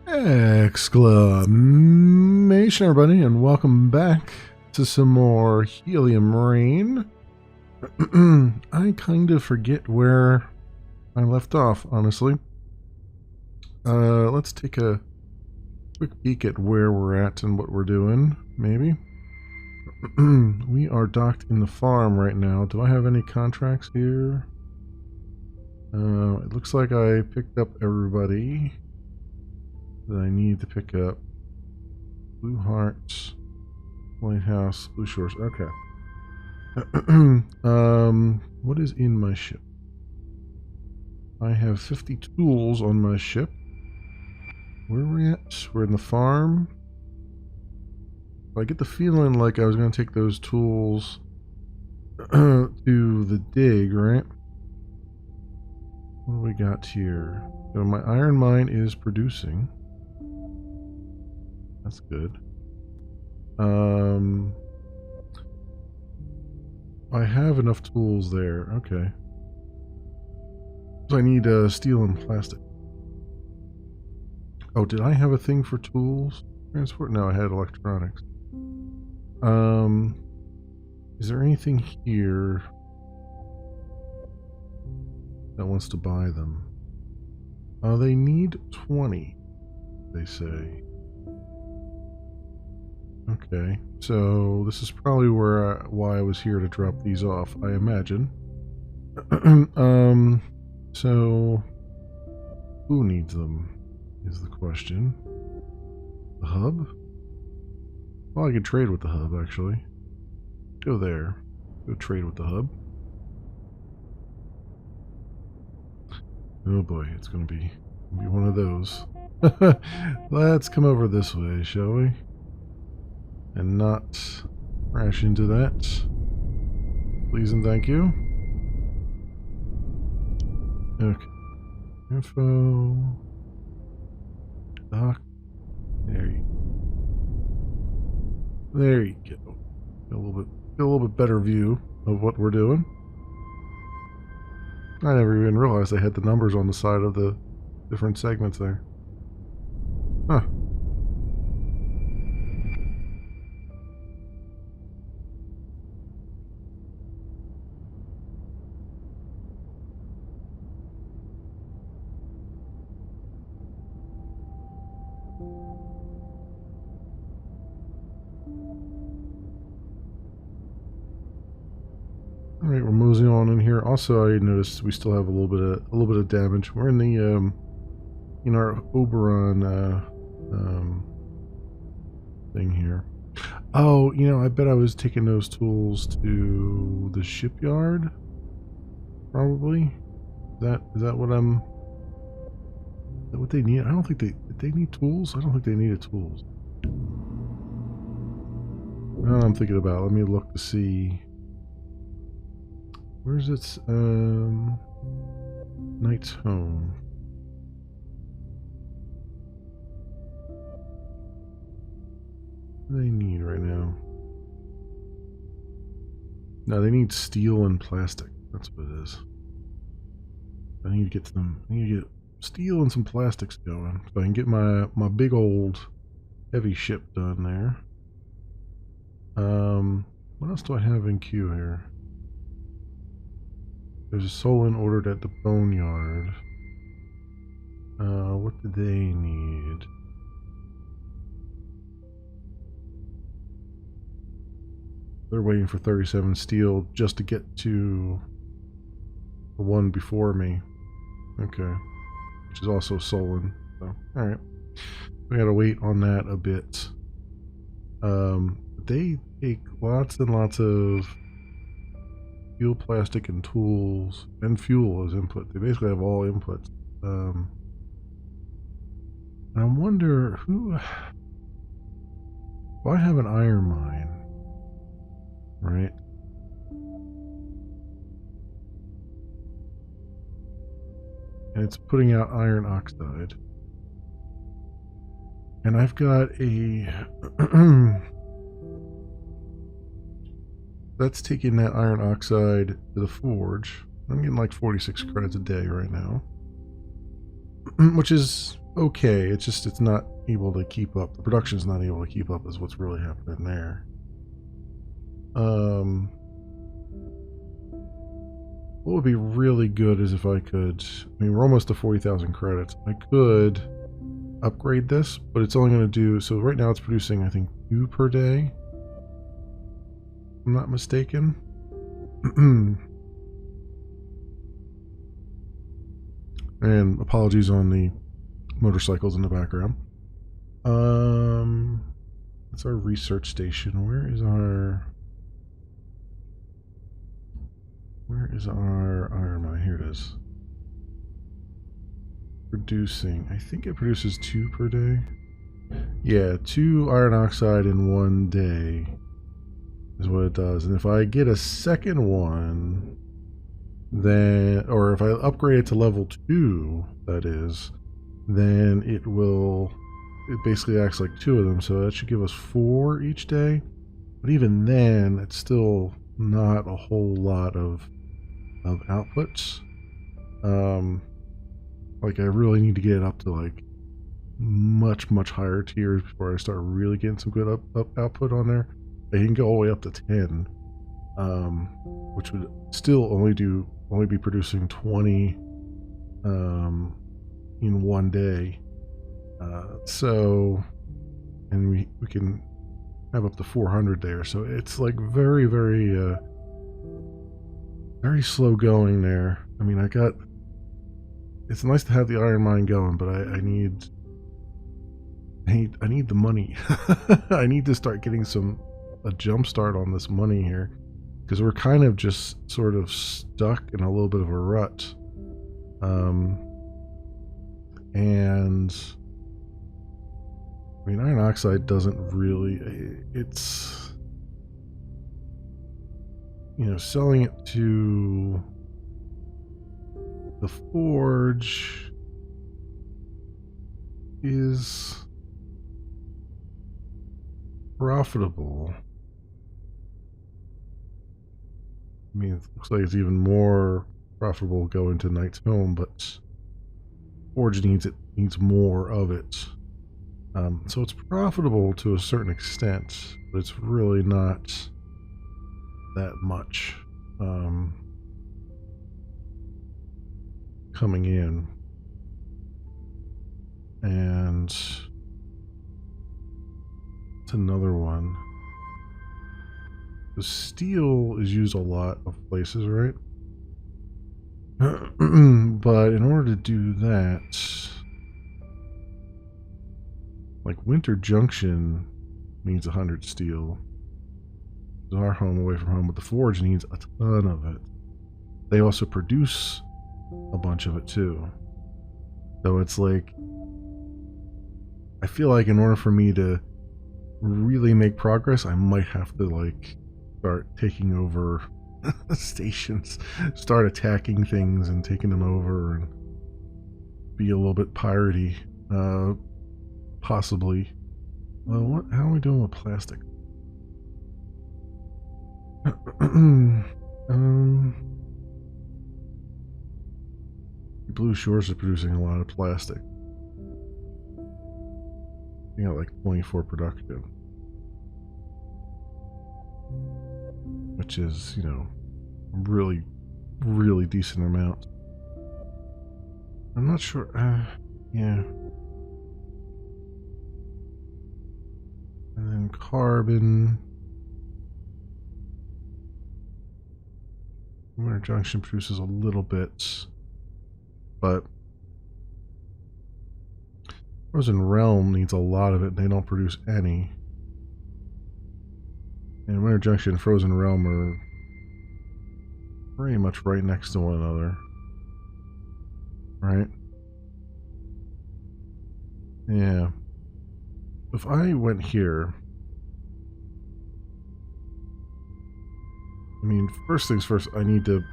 Exclamation, everybody, and welcome back to some more Helium Rain. I kind of forget where I left off, honestly. Let's take a quick peek at where we're at and what we're doing, maybe. We are docked in the farm right now. Do I have any contracts here? It looks like I picked up everybody that I need to pick up. Blue Hearts, Lighthouse, Blue Shores. Okay. What is in my ship? I have 50 tools on my ship. Where are we at? We're in the farm. I get the feeling like I was going to take those tools to the dig, right? What do we got here? So my iron mine is producing. That's good. I have enough tools there. Okay. So I need steel and plastic. Oh, did I have a thing for tools? Transport? No, I had electronics. Is there anything here that wants to buy them? They need 20, they say. Okay, so this is probably why I was here to drop these off, I imagine. So who needs them is the question. The hub? Well, I could trade with the hub, actually. Go there. Go trade with the hub. Oh boy, it's gonna be one of those. Let's come over this way, shall we? And not crash into that. Please and thank you. Okay. Info. Dock. There you go. Get a little bit better view of what we're doing. I never even realized they had the numbers on the side of the different segments there. Huh. All right, we're moseying on in here. Also, I noticed we still have a little bit of damage. We're in the in our Oberon thing here. Oh, you know, I bet I was taking those tools to the shipyard. Probably. Is that what I'm? Is that what they need? I don't think they need tools. I don't think they needed tools. Now I'm thinking about. Let me look to see. Where's its Knight's Home? What do they need right now? No, they need steel and plastic. That's what it is. I need to get them. I need to get steel and some plastics going so I can get my big old heavy ship done there. What else do I have in queue here? There's a Solon ordered at the boneyard. What do they need? They're waiting for 37 steel just to get to the one before me. Okay. Which is also Solon. So, alright. We gotta wait on that a bit. They take lots and lots of steel, plastic, and tools, and fuel as input. They basically have all inputs. And I wonder who... If I have an iron mine, right? And it's putting out iron oxide. And I've got a... That's taking that iron oxide to the forge. I'm getting like 46 credits a day right now. Which is okay. It's not able to keep up. The production's not able to keep up is what's really happening there. What would be really good is if I could, I mean, we're almost to 40,000 credits. I could upgrade this, but it's only going to do, so right now it's producing, I think, 2 per day. If I'm not mistaken. And apologies on the motorcycles in the background. That's our research station. Where is our iron mine? Here it is. Producing. I think it produces 2 per day. Yeah, 2 iron oxide in 1 day is what it does. And if I get a second one, then, or if I upgrade it to level 2, that is, then it basically acts like 2 of them, so that should give us 4 each day. But even then, it's still not a whole lot of outputs. Like I really need to get it up to like much higher tiers before I start really getting some good output on there. I can go all the way up to 10, which would still only be producing 20 in 1 day. So, and we can have up to 400 there. So it's like very slow going there. I mean, it's nice to have the iron mine going, but I need the money. I need to start getting a jump start on this money here, because we're kind of just sort of stuck in a little bit of a rut. And I mean, iron oxide doesn't really, it's, selling it to the forge is profitable. I mean, it looks like it's even more profitable going to Knight's Home, but forge needs more of it. So it's profitable to a certain extent, but it's really not that much coming in. And it's another one. The steel is used a lot of places, right? But in order to do that, like Winter Junction needs 100 steel. Our home away from home, but the forge needs a ton of it. They also produce a bunch of it too. So it's like, I feel like in order for me to really make progress, I might have to like start taking over stations, start attacking things and taking them over, and be a little bit piratey, possibly. Well, how are we doing with plastic? Blue Shores is producing a lot of plastic. You got like 24 production, which is, really decent amount. I'm not sure. Yeah. And then carbon. Winter Junction produces a little bit, but Frozen Realm needs a lot of it. They don't produce any. And Winter Junction and Frozen Realm are pretty much right next to one another. Right? Yeah. If I went here, I mean, first things first, I need to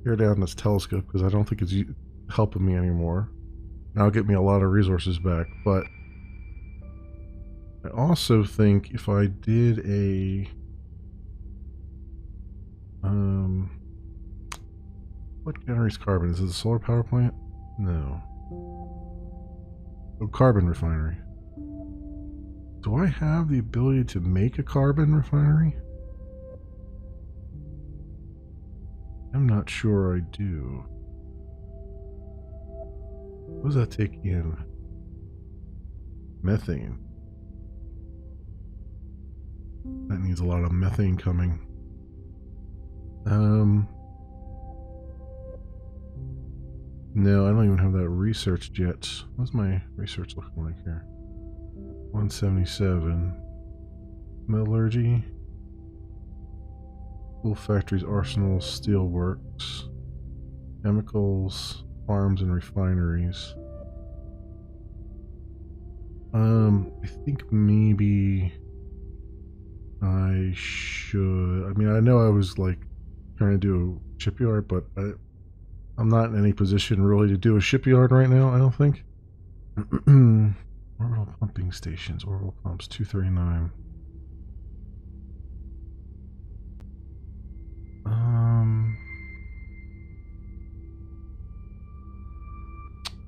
tear down this telescope because I don't think it's helping me anymore. Now it'll get me a lot of resources back, but I also think if I did a what generates carbon? Is it a solar power plant? No. Oh, carbon refinery. Do I have the ability to make a carbon refinery? I'm not sure I do. What does that take in? Methane. That needs a lot of methane coming. No, I don't even have that researched yet. What's my research looking like here? 177. Metallurgy. Tool factories, arsenals, steelworks. Chemicals, farms and refineries. I think maybe I should. I mean, I know I was like trying to do a shipyard, but I'm not in any position really to do a shipyard right now, I don't think. Orbital pumping stations, orbital pumps, 239.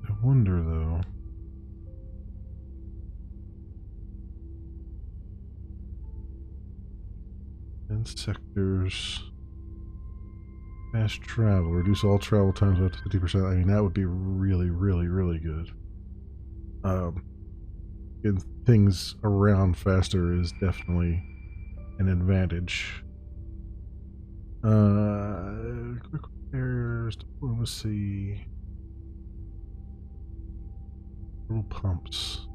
I wonder though. And sectors. Fast travel. Reduce all travel times by 50%. I mean, that would be really, really, really good. Getting things around faster is definitely an advantage. Quick repairs, diplomacy. Little pumps.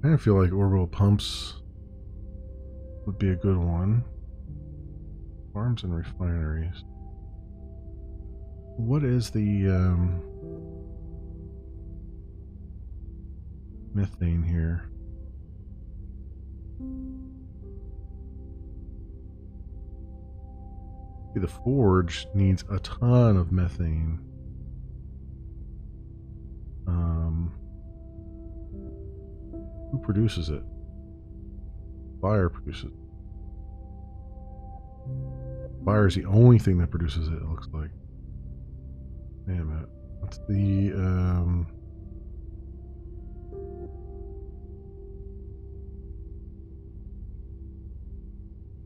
I feel like orbital pumps would be a good one. Farms and refineries. What is the methane here? See, the forge needs a ton of methane. Who produces it? Fire produces it. Fire is the only thing that produces it, it looks like. Wait a minute. What's the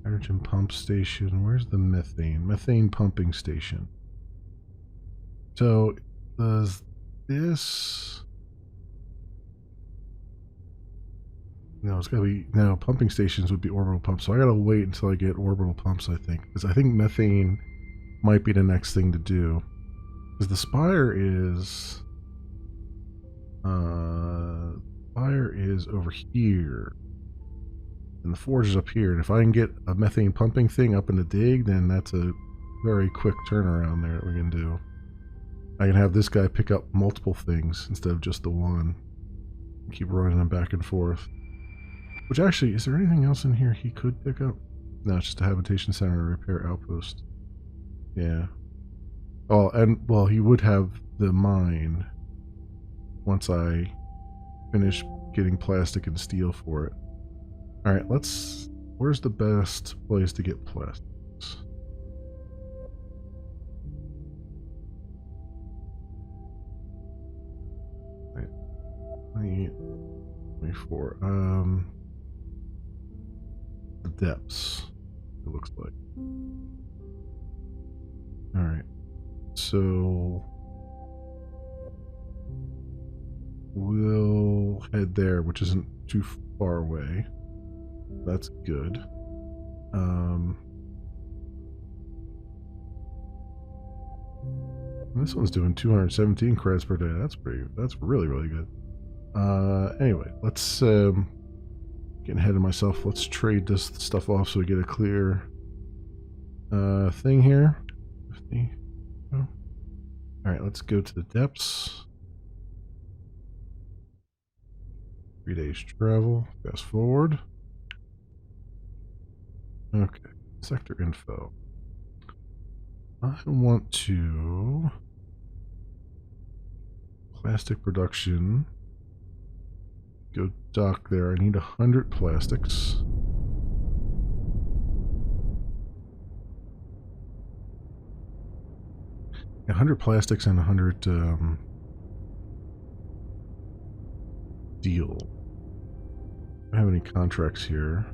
hydrogen pump station? Where's the methane? Methane pumping station. So does this? No, it's gotta be no pumping stations would be orbital pumps. So I gotta wait until I get orbital pumps. I think because I think methane might be the next thing to do. Because the spire is over here, and the forge is up here. And if I can get a methane pumping thing up in the dig, then that's a very quick turnaround there that we can do. I can have this guy pick up multiple things instead of just the one. Keep running them back and forth. Which actually, is there anything else in here he could pick up? No, it's just a habitation center and a repair outpost. Yeah. Oh, and well, he would have the mine once I finish getting plastic and steel for it. Alright, let's... Where's the best place to get plastics? Right. 24. The depths, it looks like. Alright. So we'll head there, which isn't too far away. That's good. This one's doing 217 credits per day. That's really, really good. Anyway, let's getting ahead of myself. Let's trade this stuff off so we get a clear thing here. 50. Oh. Alright, let's go to the depths. 3 days travel. Fast forward. Okay. Sector info. I want to... Plastic production. Go dock there. I need 100 plastics. 100 plastics and 100 steel. I don't have any contracts here.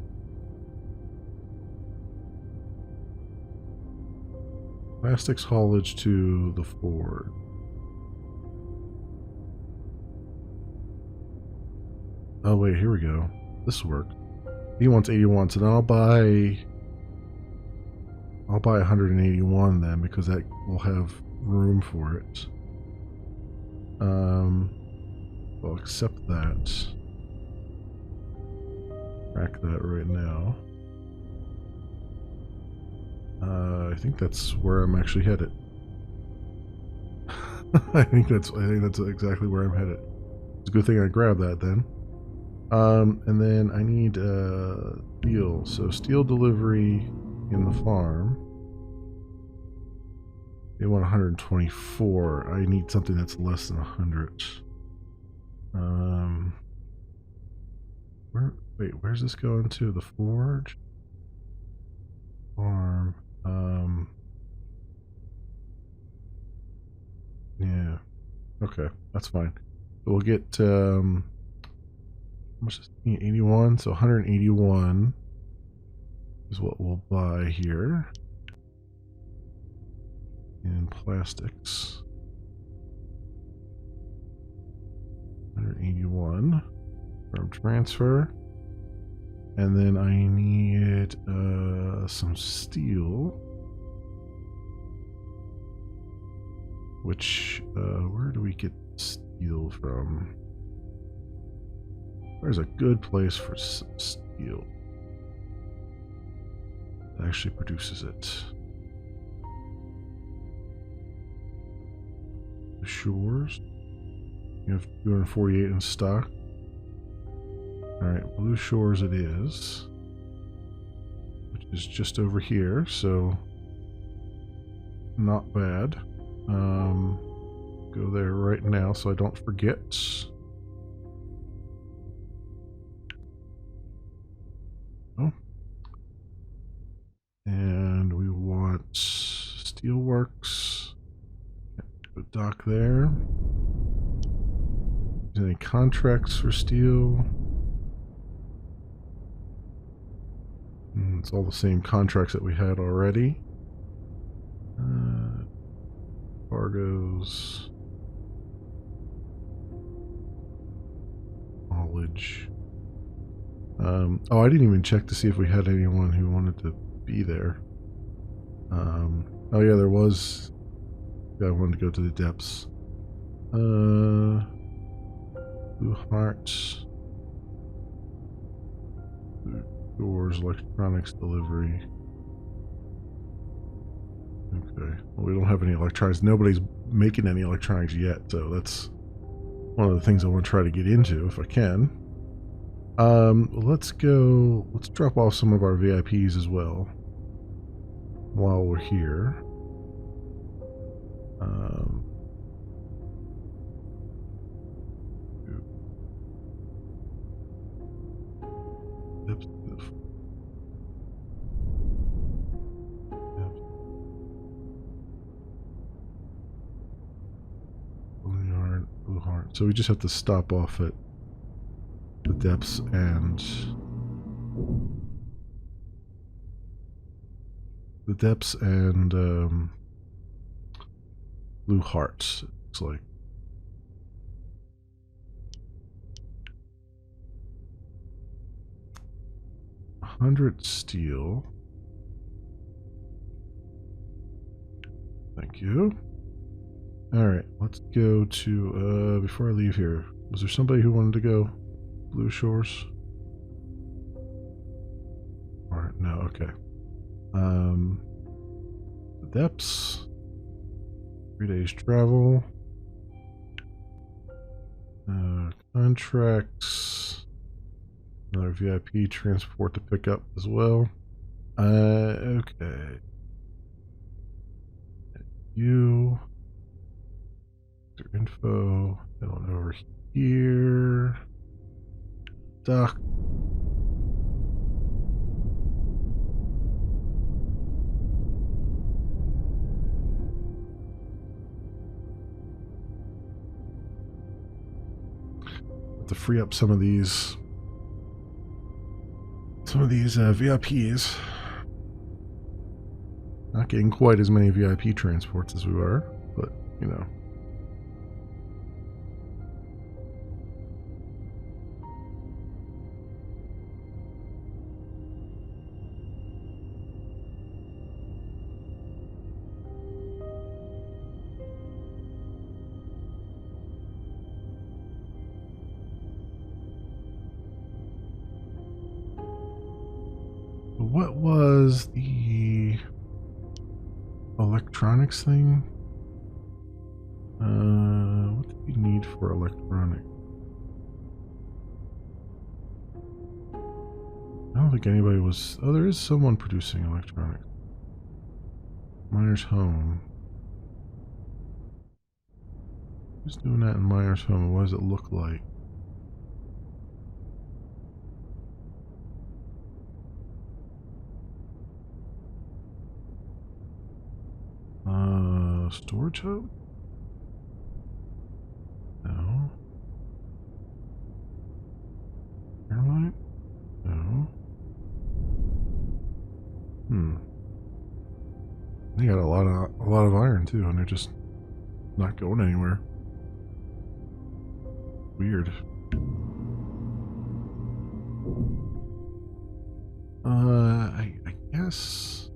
Plastics haulage to the Ford. Oh wait, here we go. This worked. He wants 81, so then I'll buy 181 then, because that will have room for it. I'll accept that. Track that right now. I think that's where I'm actually headed. I think that's exactly where I'm headed. It's a good thing I grabbed that then. And then I need steel. So steel delivery in the farm. They want 124. I need something that's less than 100. Where's this going to? The forge? Farm. Yeah. Okay, that's fine. So we'll get how much is 81? So 181 is what we'll buy here. In plastics. 181 from transfer. And then I need some steel. Which, where do we get steel from? Where's a good place for steel? That actually produces it. The Shores. You have 248 in stock. Alright, Blue Shores it is. Which is just over here, so not bad. Go there right now so I don't forget. Oh. And we want Steelworks. Dock there. Any contracts for steel? It's all the same contracts that we had already. Cargoes. Knowledge. Oh, I didn't even check to see if we had anyone who wanted to be there. Oh yeah, there was. Yeah, I wanted to go to the depths. Blue Heart. Doors, electronics delivery. Okay. Well, we don't have any electronics. Nobody's making any electronics yet, so that's one of the things I want to try to get into if I can. Let's go. Let's drop off some of our VIPs as well while we're here. Blue Heart. So we just have to stop off at the depths and Blue Hearts. It's like 100 steel. Thank you. Alright, let's go to, before I leave here, was there somebody who wanted to go Blue Shores? Alright, no, okay. The depths. 3 days travel. Contracts. Another VIP transport to pick up as well. Okay. You. Info. Head on over here. Dock. to free up some of these VIPs. Not getting quite as many VIP transports as we were, but you know. What was the electronics thing? What do you need for electronic? I don't think anybody was... Oh, there is someone producing electronics. Myers Home. Who's doing that in Myers Home? What does it look like? Storage hub? No. Airline? No. They got a lot of iron too, and they're just not going anywhere. Weird. I guess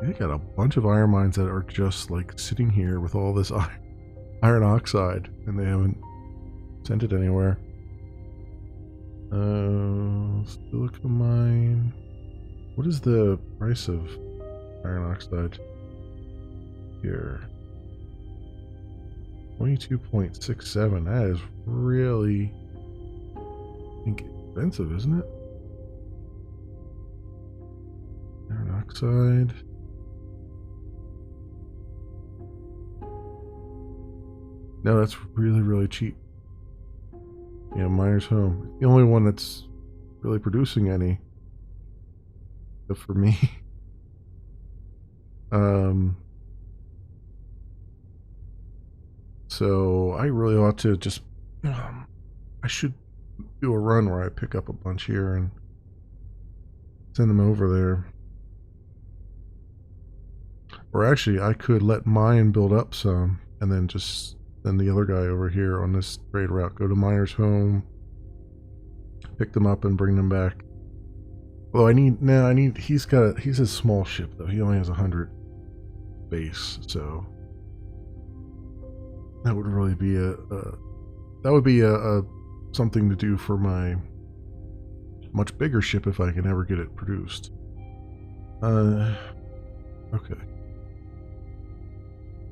they got a bunch of iron mines that are just like sitting here with all this iron oxide, and they haven't sent it anywhere. Silica mine. What is the price of iron oxide here? 22.67. That is really, I think, expensive, isn't it? Iron oxide. No, that's really, really cheap. Yeah, Myers Home. The only one that's really producing any. Except for me. So I really ought to just... I should do a run where I pick up a bunch here and send them over there. Or actually, I could let mine build up some and then just send the other guy over here on this trade route. Go to Myers Home, pick them up and bring them back. Well, he's a small ship though. He only has 100 base, so that would really be a something to do for my much bigger ship if I can ever get it produced. Okay.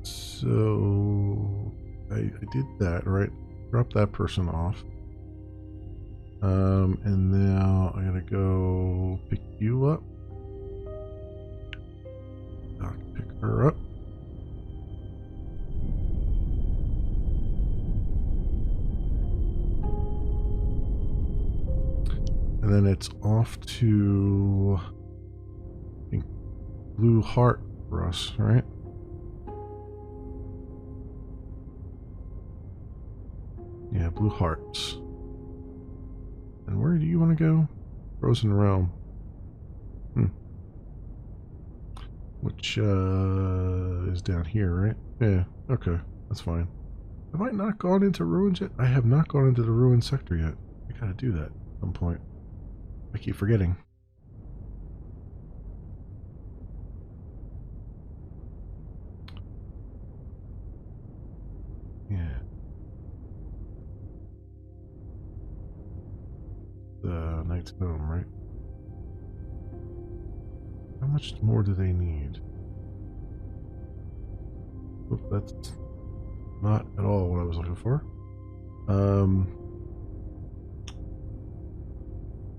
So I did that, right? Drop that person off. And now I gotta go pick you up. I can pick her up. And then it's off to, I think, Blue Heart for us, right? Yeah, Blue Hearts. And where do you want to go? Frozen Realm. Which is down here, right? Yeah, okay, that's fine. Have I not gone into ruins yet? I have not gone into the ruin sector yet. I gotta do that at some point. I keep forgetting. Yeah. The Knight's Home, right? How much more do they need? Oop, that's not at all what I was looking for.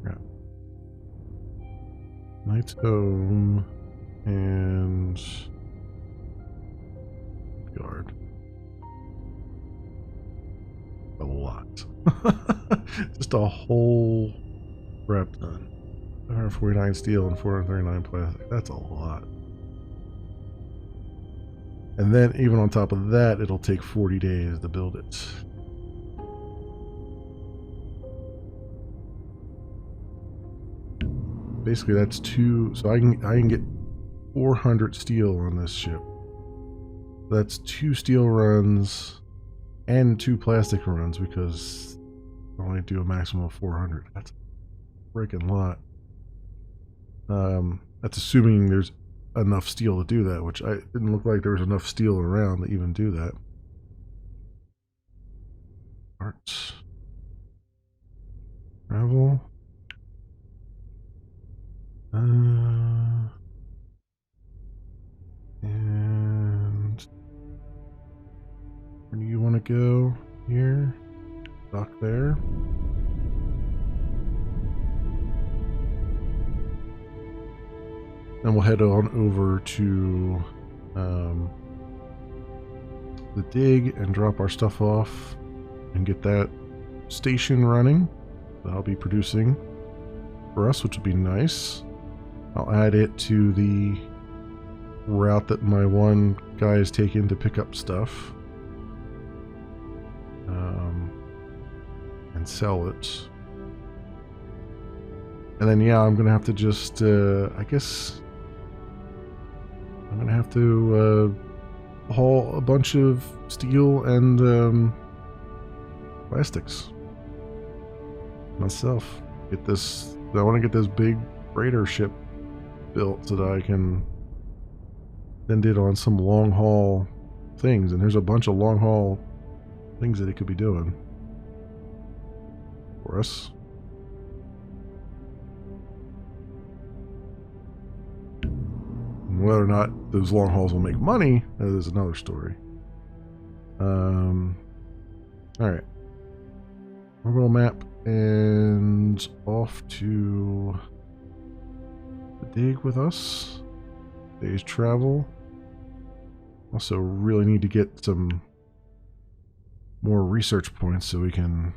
Yeah. Knight's Home and Yard. A lot. Just a whole crap ton. 149 steel and 439 plastic. That's a lot. And then even on top of that, it'll take 40 days to build it. basically that's two. So I can get 400 steel on this ship. That's 2 steel runs and 2 plastic runs because I only do a maximum of 400. That's a freaking lot. That's assuming there's enough steel to do that, which I didn't look like there was enough steel around to even do that. Arts. Travel. And where do you want to go? Here. Dock there. Then we'll head on over to the dig and drop our stuff off and get that station running. That'll be producing for us, which will be nice. I'll add it to the route that my one guy is taking to pick up stuff and sell it. And then yeah, I'm gonna have to just I guess I'm gonna have to haul a bunch of steel and plastics myself. Get this. I want to get this big freighter ship built so that I can send it on some long haul things. And there's a bunch of long haul things that it could be doing for us. Whether or not those long hauls will make money, that is another story. Alright. Orbital map and off to the dig with us. Day's travel. Also really need to get some more research points so we can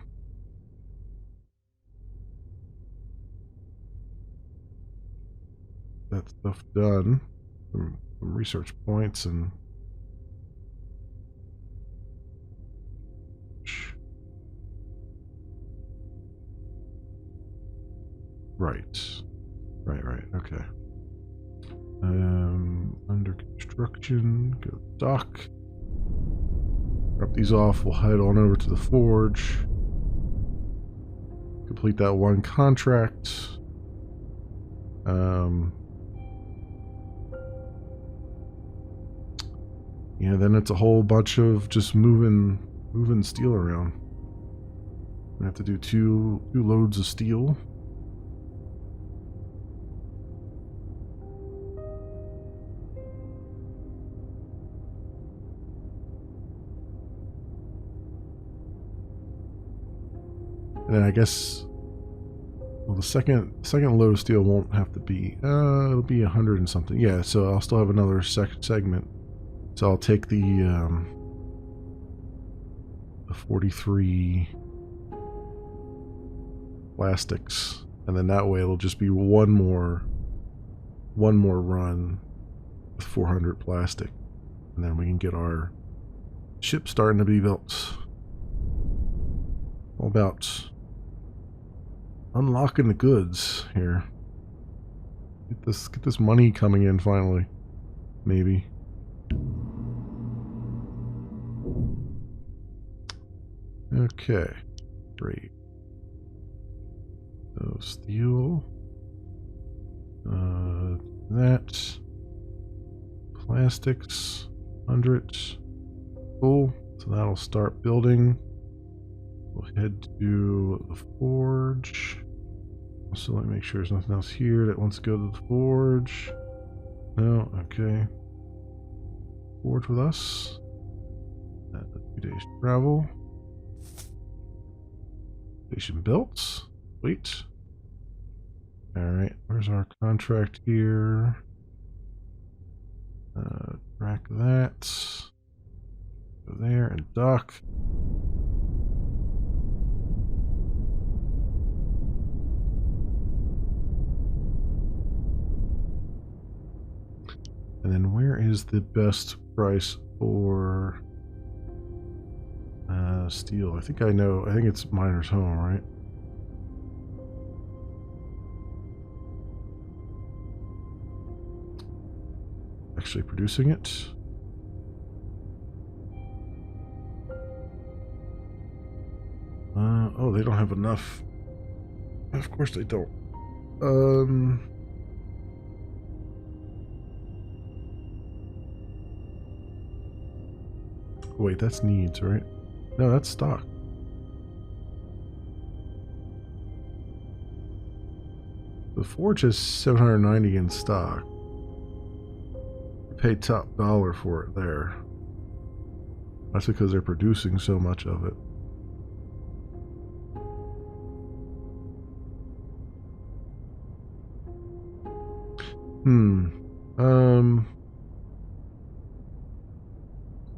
get that stuff done. Some research points and right, okay. Under construction, go dock. Drop these off, we'll head on over to the forge. Complete that one contract. Yeah, then it's a whole bunch of just moving steel around. I have to do two loads of steel. And then I guess, well, the second load of steel won't have to be, it'll be 100 and something. Yeah, so I'll still have another segment. So I'll take the 43 plastics, and then that way it'll just be one more run with 400 plastic, and then we can get our ship starting to be built. All about unlocking the goods here. Get this money coming in finally, maybe. Okay, great. So steel, that, plastics, 100, cool. So that'll start building. We'll head to the forge. Also, let me make sure there's nothing else here that wants to go to the forge. No, okay. Forge with us. 2 days travel. Station built. Wait. Alright, where's our contract here? Track that. Go there and dock. And then where is the best price for steel? I think I know. I think it's Miner's Home, right? actually producing it. Oh, they don't have enough. Of course they don't. Wait, that's needs, right? No, that's stock. The forge has 790 in stock. You pay top dollar for it there. That's because they're producing so much of it.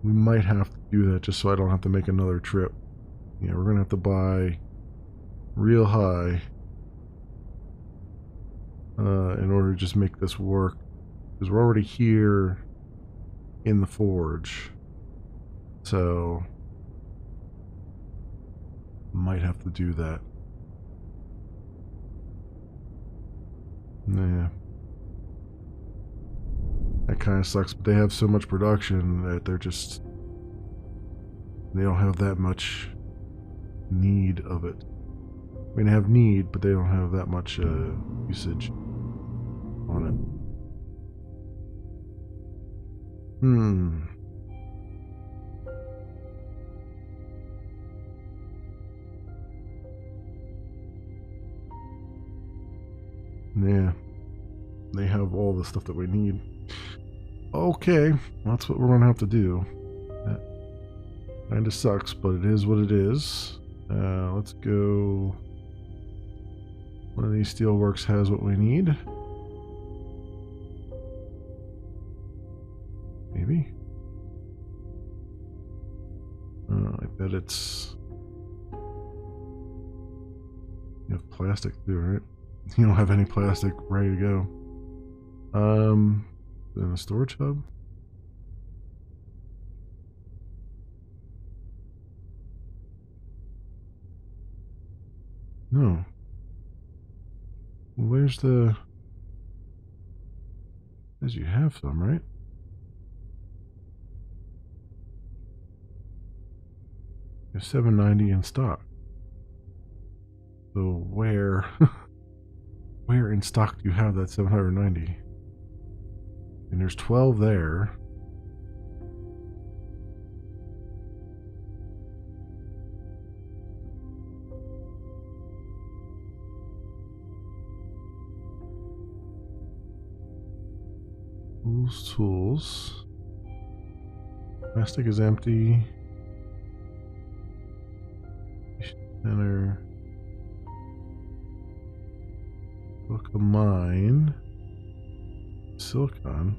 We might have to do that just so I don't have to make another trip. Yeah, we're gonna have to buy real high in order to just make this work. Because we're already here in the forge. So might have to do that. Nah. That kind of sucks, but they have so much production that they don't have that much need of it. I mean, they have need, but they don't have that much usage on it. Yeah. They have all the stuff that we need. Okay, that's what we're gonna have to do. That kinda sucks, but it is what it is. Let's go. One of these steelworks has what we need. Maybe. I bet it's. You have plastic too, right? You don't have any plastic ready to go. In a storage hub. No. Where's the? As you have some, right? You have 790 in stock. So where? Where in stock do you have that 790? And there's 12 there. Tools. Plastic is empty. Center. Look, mine. Silicon.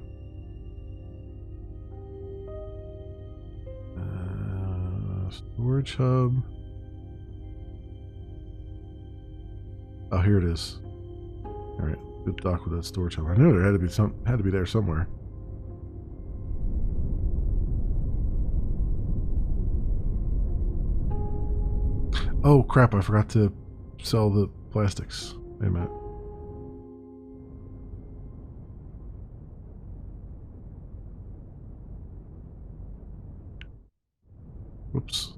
Storage hub. Oh, here it is. All right, good dock with that storage hub. I knew there had to be there somewhere. Oh crap! I forgot to sell the plastics. Wait a minute. Whoops.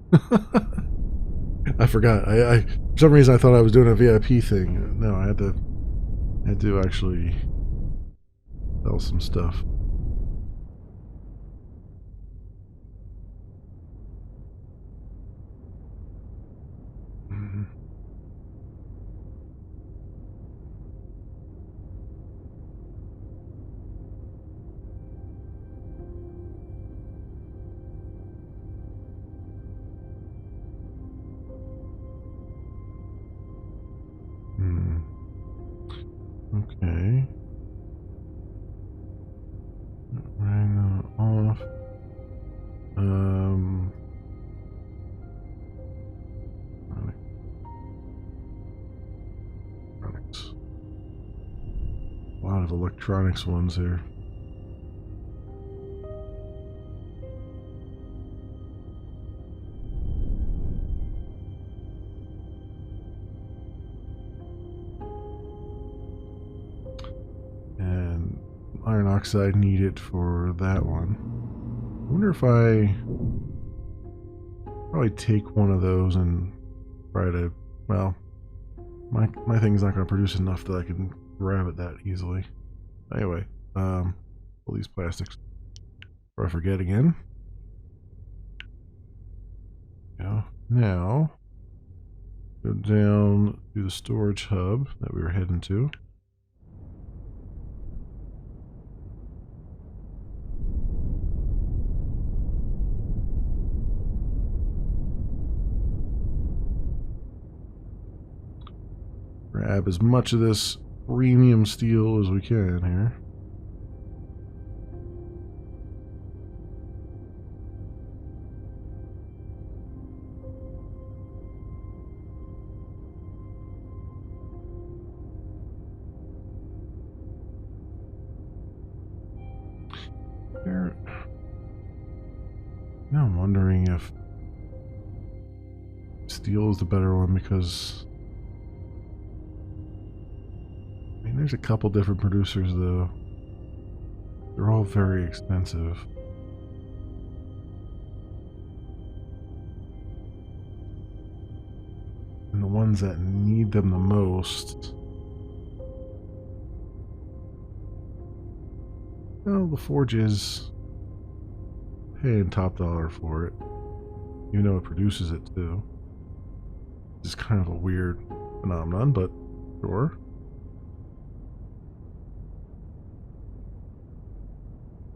I forgot. I for some reason I thought I was doing a VIP thing. No, I had to actually sell some stuff. Okay. Ran off. Electronics. A lot of electronics ones here. oxide needed for that one. I wonder if I probably take one of those and try to, well, my thing's not going to produce enough that I can grab it that easily. Anyway, all these plastics. Before I forget again. Yeah. Now, go down to the storage hub that we were heading to. Grab as much of this premium steel as we can here. Now I'm wondering if steel is the better one because I mean there's a couple different producers though. They're all very expensive. And the ones that need them the most, well, the Forge is paying top dollar for it. You know it produces it too. It's kind of a weird phenomenon, but sure.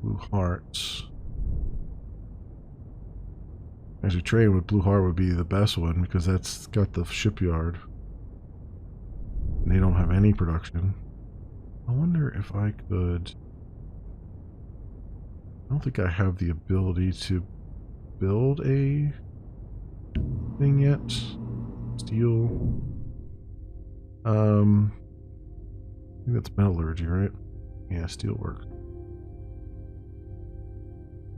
Blue Hearts. Actually, trading with Blue Heart would be the best one because that's got the shipyard. And they don't have any production. I wonder if I could... I don't think I have the ability to build a thing yet. Steel. I think that's metallurgy, right? Yeah, steel works.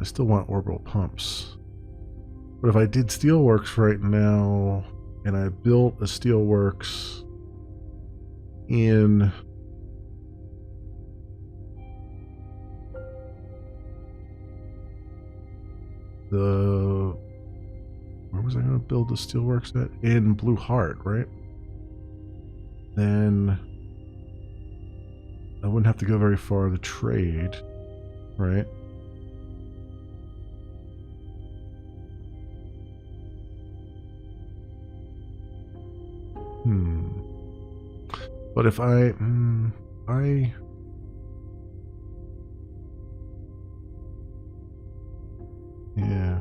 I still want orbital pumps. But if I did steelworks right now, and I built a steelworks in the... Where was I going to build the steelworks at? In Blue Heart, right? Then I wouldn't have to go very far to trade, right? But if yeah,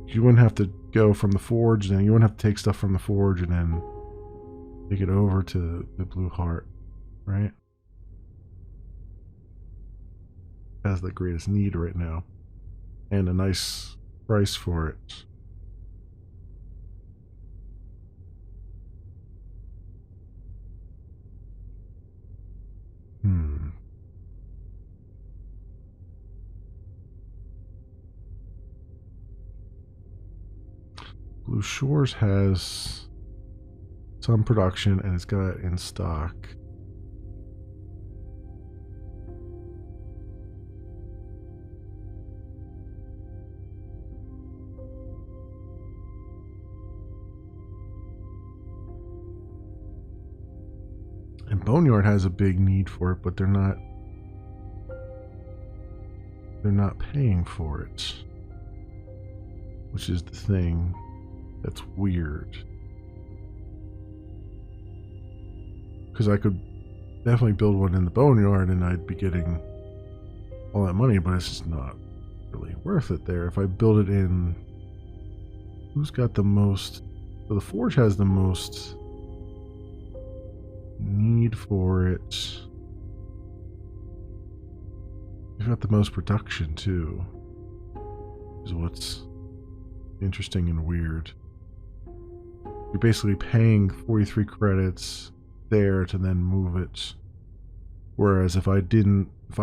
you wouldn't have to go from the Forge, then you wouldn't have to take stuff from the Forge and then take it over to the Blue Heart, right? Has the greatest need right now, and a nice price for it. Blue Shores has some production and it's got it in stock. And Boneyard has a big need for it, but they're not paying for it. Which is the thing that's weird. Because I could definitely build one in the Boneyard and I'd be getting all that money, but it's just not really worth it there. If I build it in... Who's got the most... So the Forge has the most need for it. You've got the most production too. Is what's interesting and weird. You're basically paying 43 credits there to then move it. Whereas if I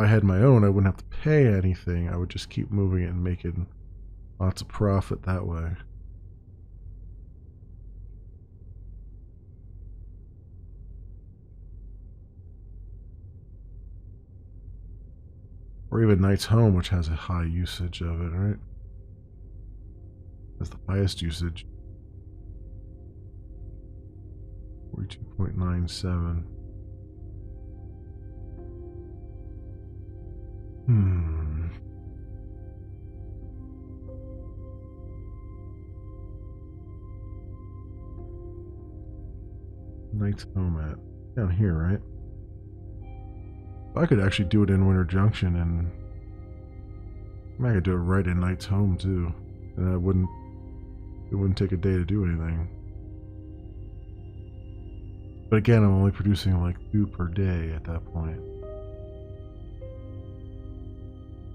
had my own, I wouldn't have to pay anything. I would just keep moving it and making lots of profit that way. Or even Knight's Home, which has a high usage of it, right? That's the highest usage. 42.97. Knight's Home at down here, right? I could actually do it in Winter Junction, and I could do it right in Knight's Home too, and it wouldn't take a day to do anything. But again, I'm only producing like 2 per day at that point.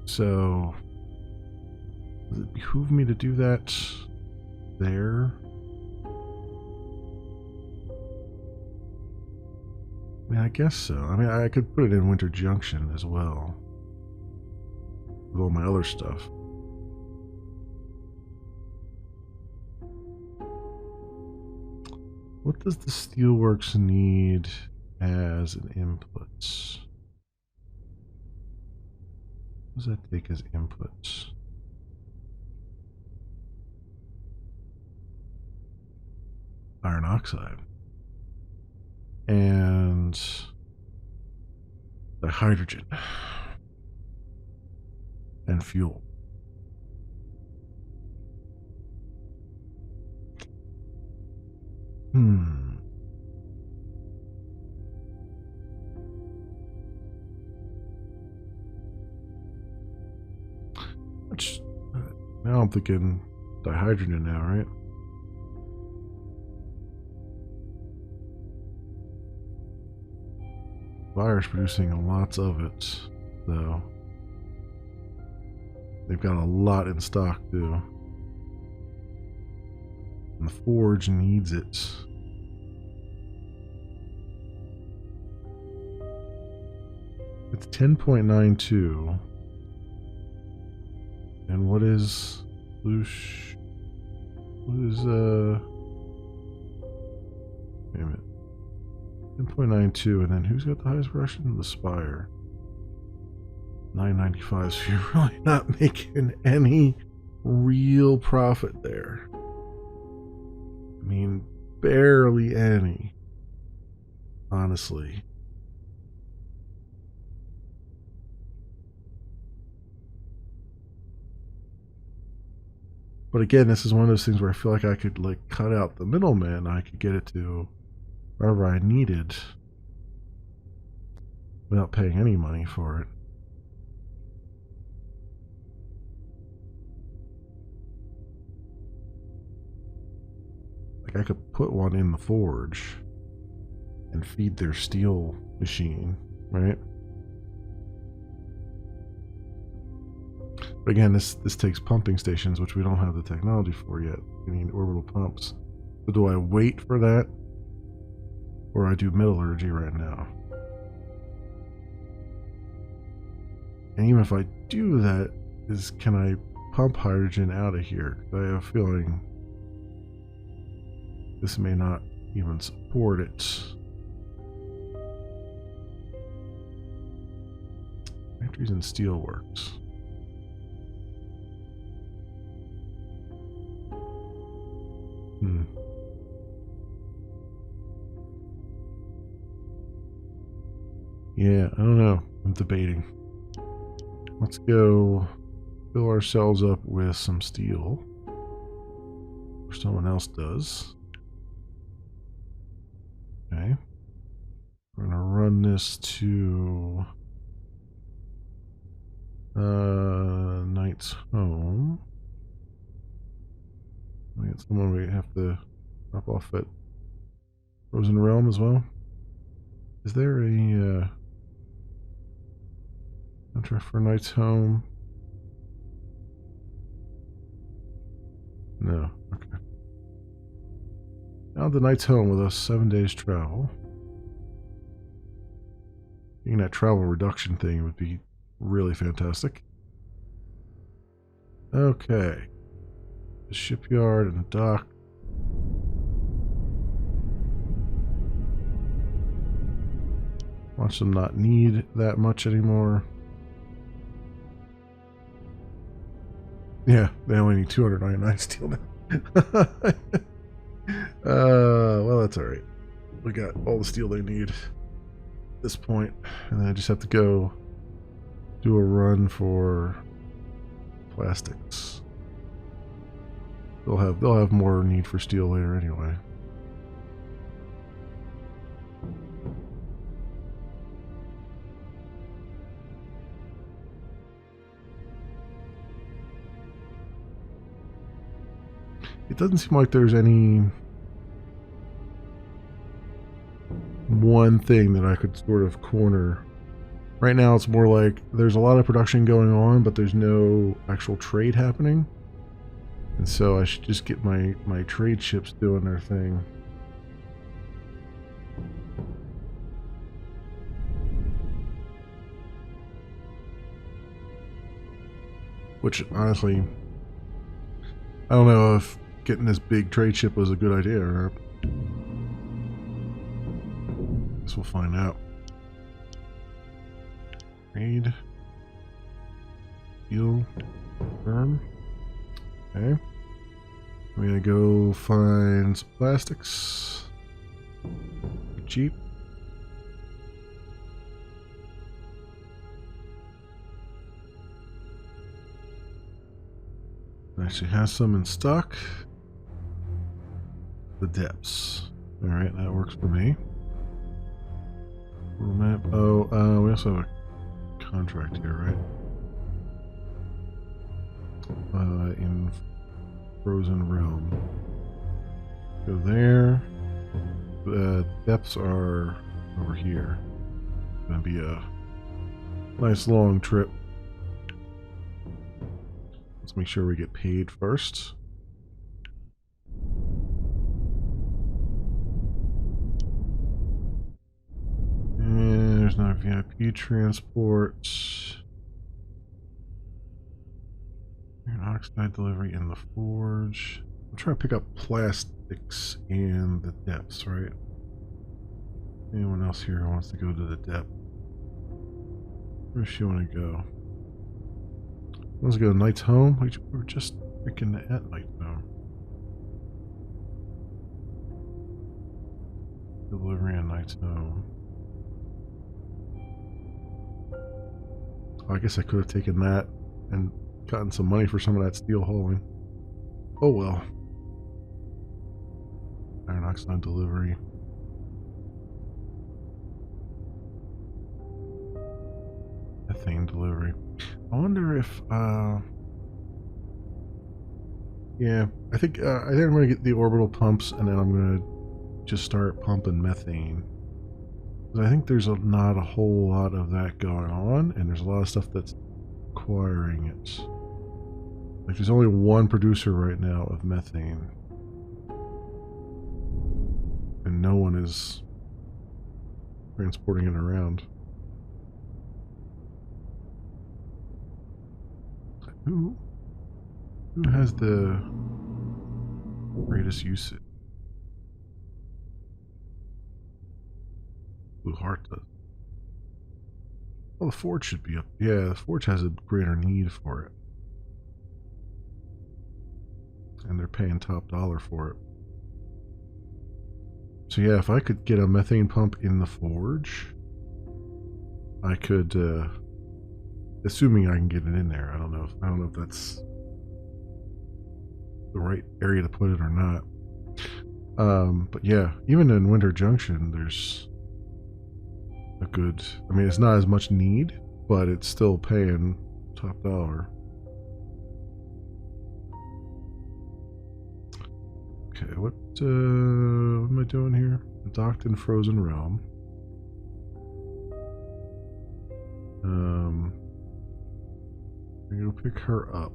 So, does it behoove me to do that there? I mean, I guess so. I mean, I could put it in Winter Junction as well, with all my other stuff. What does the Steelworks need as an input? What does that take as inputs? Iron oxide. And the hydrogen. And fuel. Which, now I'm thinking dihydrogen now, right? Fire's producing lots of it, though. They've got a lot in stock, too. And the forge needs it. It's 10.92. And what is Lush? What is wait a minute. 10.92, and then who's got the highest production? The Spire. 995, so you're really not making any real profit there. I mean, barely any. Honestly. But again, this is one of those things where I feel like I could like cut out the middleman. I could get it to wherever I needed without paying any money for it. Like I could put one in the forge and feed their steel machine, right? But again, this takes pumping stations, which we don't have the technology for yet. We need orbital pumps. So do I wait for that? Or I do metallurgy right now? And even if I do that, can I pump hydrogen out of here? I have a feeling this may not even support it. Factories and steelworks. Yeah, I don't know. I'm debating. Let's go fill ourselves up with some steel. Or someone else does. Okay. We're gonna run this to Knight's Home. I get someone we have to drop off at Frozen Realm as well. Is there a contract for Knight's Home? No. Okay. Now the Knight's Home with us, 7 days travel. Getting that travel reduction thing would be really fantastic. Okay. The shipyard and the dock. Watch them not need that much anymore. Yeah, they only need 299 steel now. Well, that's alright. We got all the steel they need at this point, and then I just have to go do a run for plastics. They'll have more need for steel later anyway. It doesn't seem like there's any one thing that I could sort of corner. Right now it's more like there's a lot of production going on, but there's no actual trade happening. And so I should just get my trade ships doing their thing. Which, honestly, I don't know if getting this big trade ship was a good idea or not. Guess we'll find out. Trade. Steel. Firm. Okay. I'm gonna go find some plastics. Cheap. Actually has some in stock. The depths. Alright, that works for me. Map. Oh, we also have a contract here, right? In Frozen Realm. Go there. The depths are over here. It's gonna be a nice long trip. Let's make sure we get paid first. And there's no VIP transport. Iron oxide delivery in the forge. I'm trying to pick up plastics in the depths, right? Anyone else here who wants to go to the depth? Where does she want to go? Let's go to Knight's Home. We were just freaking at Knight's Home. Delivery in Knight's Home. Oh, I guess I could have taken that and gotten some money for some of that steel hauling. Oh well. Iron oxide delivery. Methane delivery. I wonder if yeah, I think I'm gonna get the orbital pumps and then I'm gonna just start pumping methane. I think there's not a whole lot of that going on, and there's a lot of stuff that's acquiring it. Like there's only one producer right now of methane. And no one is transporting it around. Who has the greatest usage? Blue Heart does. Well, the Forge should be up. Yeah, the Forge has a greater need for it. And they're paying top dollar for it. So yeah, if I could get a methane pump in the Forge, I could, assuming I can get it in there. I don't know if that's the right area to put it or not. But yeah, even in Winter Junction, there's a good, I mean, it's not as much need, but it's still paying top dollar. Okay, what am I doing here? Docked in Frozen Realm. I'm gonna go pick her up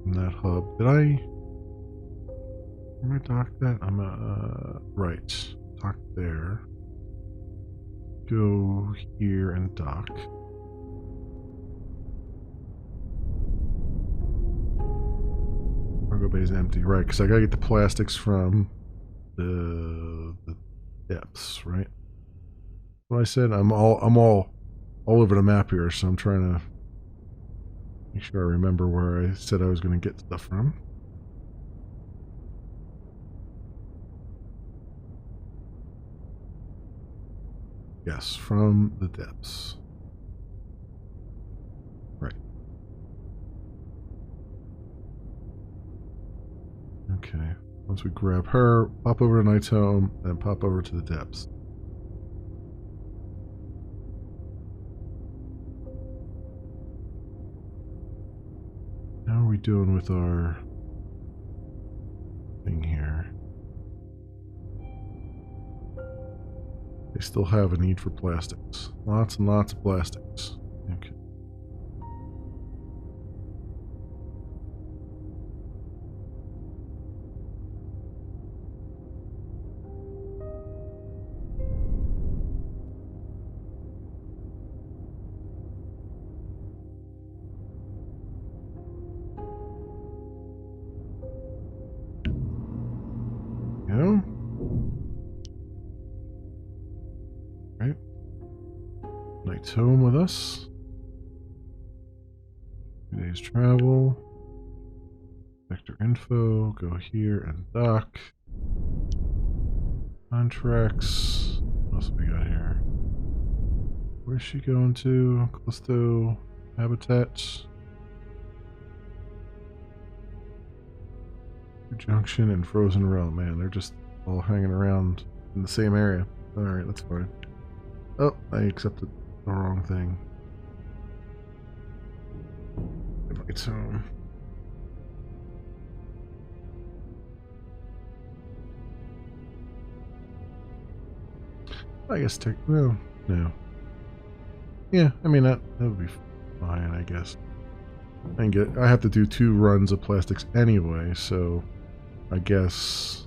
in that hub. Did I? Am I docked that? I'm right. Dock there. Go here and dock. Cargo bay is empty, right? Because I gotta get the plastics from the depths, right? What I said, I'm all over the map here, so I'm trying to Make sure I remember where I said I was going to get stuff from. Yes, from the depths. Right. Okay. Once we grab her, pop over to Knight's Home, and pop over to the depths. How are we doing with our thing here? They still have a need for plastics. Lots and lots of plastics. Okay. Go. Right. Knight's Home with us. 2 days travel. Vector info. Go here and dock. Contracts. What else we got here? Where's she going to? Callisto habitats. Junction and Frozen Realm. Man, they're just all hanging around in the same area. Alright, that's fine. Oh, I accepted the wrong thing. It's home. I guess well, no. Yeah, I mean that would be fine, I guess. I have to do 2 runs of plastics anyway, so I guess.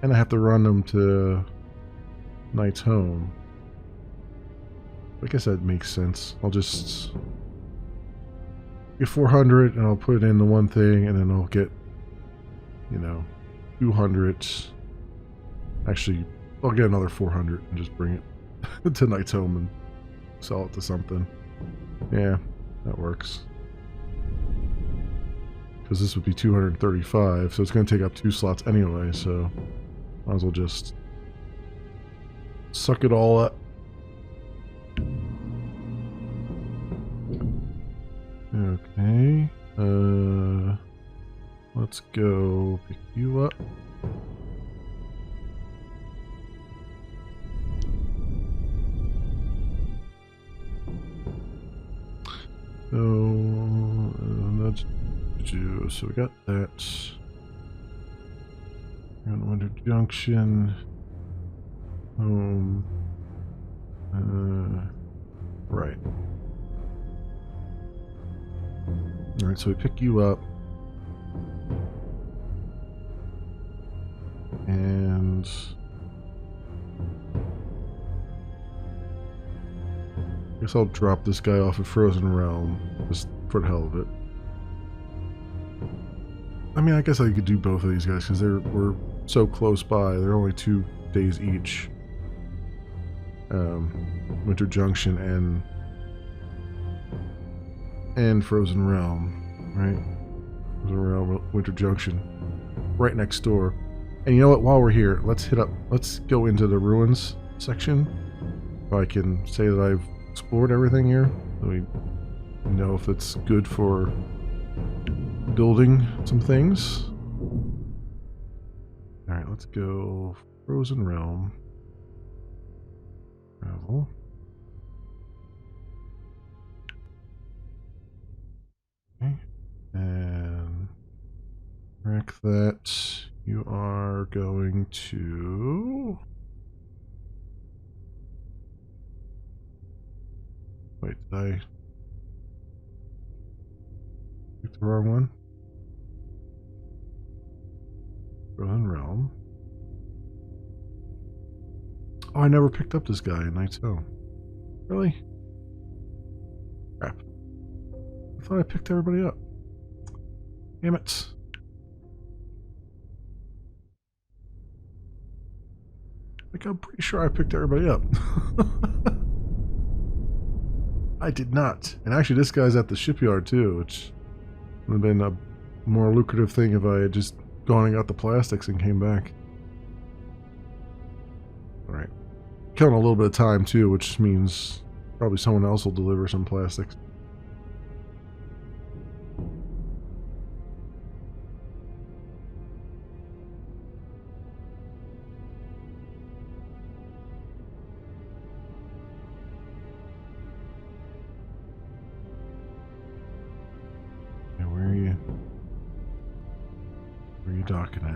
And I have to run them to Knight's Home. I guess that makes sense. I'll just get 400 and I'll put it in the one thing, and then I'll get, 200. Actually, I'll get another 400 and just bring it to Knight's Home and sell it to something. Yeah, that works. Because this would be 235, so it's going to take up 2 slots anyway, so might as well just suck it all up. Okay, let's go pick you up. So we got that. We're on Winter Junction. Home. Right. Alright, so we pick you up. And I guess I'll drop this guy off at Frozen Realm, just for the hell of it. I mean, I guess I could do both of these guys because we're so close by. They're only 2 days each. Winter Junction and Frozen Realm, right? Frozen Realm, Winter Junction, right next door. And you know what? While we're here, let's go into the ruins section. If I can say that I've explored everything here, so we know if it's good for building some things. Alright, let's go Frozen Realm. Travel. Okay. And wreck that. You are going to... Wait, did I pick the wrong one? Frozen Realm. Oh, I never picked up this guy in Knight's Home. Really? Crap. I thought I picked everybody up. Damn it. Like, I'm pretty sure I picked everybody up. I did not. And actually, this guy's at the shipyard too, which would have been a more lucrative thing if I had just gone and got the plastics and came back. Alright. Killing a little bit of time too, which means probably someone else will deliver some plastics. Where are you docking at?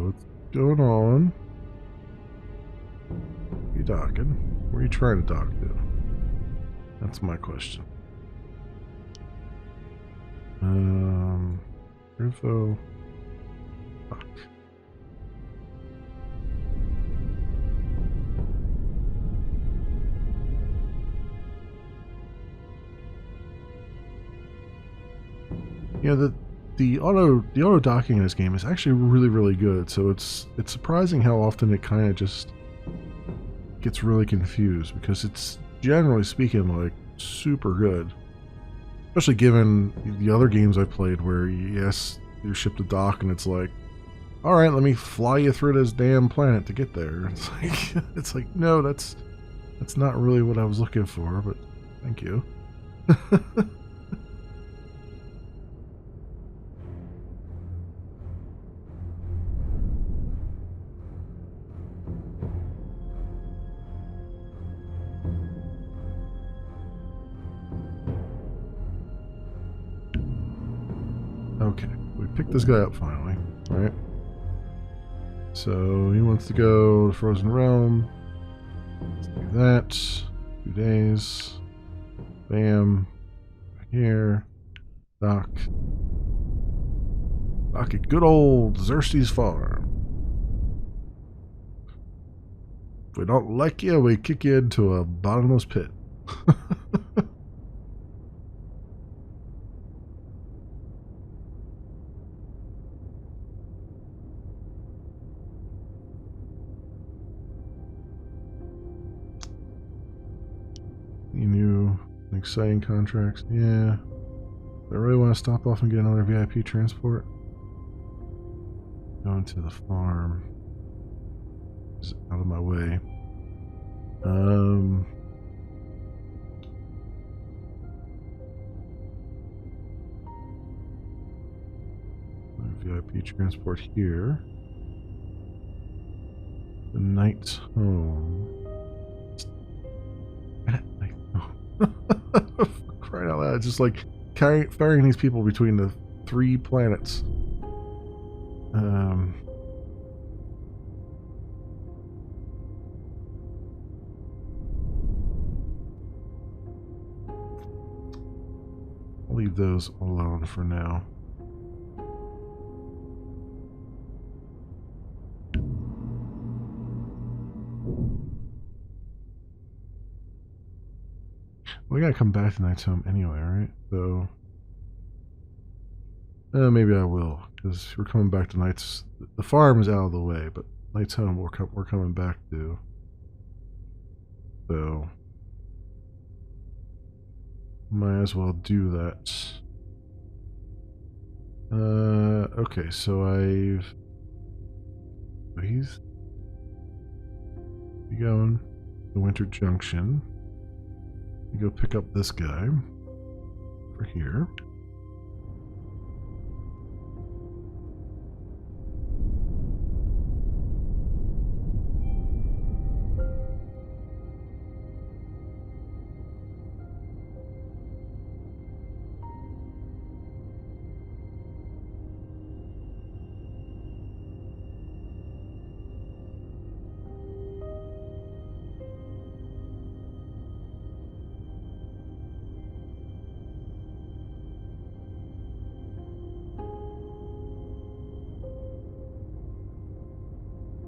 What's going on? Where are you docking? Where are you trying to dock to? That's my question. Info. Dock. Yeah, the auto docking in this game is actually really good. So it's surprising how often it kind of just gets really confused, because it's generally speaking like super good, especially given the other games I played where yes, you're shipped to dock and it's like, all right, let me fly you through this damn planet to get there. It's like no, that's not really what I was looking for, but thank you. Okay, we picked this guy up finally, right? So he wants to go to the Frozen Realm. Let's do that. 2 days. Bam. Right here. Dock. Dock at good old Xerxes Farm. If we don't like you, we kick you into a bottomless pit. Any new exciting contracts? Yeah. I really want to stop off and get another VIP transport. Going to the farm. Is out of my way. VIP transport here. The Knight's Home. Crying out loud. Just like ferrying these people between the 3 planets. I'll leave those alone for now. We gotta come back to Knight's Home anyway, right? So maybe I will, because we're coming back to Knight's. The farm is out of the way, but Knight's Home we're coming back to. So might as well do that. Okay, so he's going to Winter Junction. You go pick up this guy over here.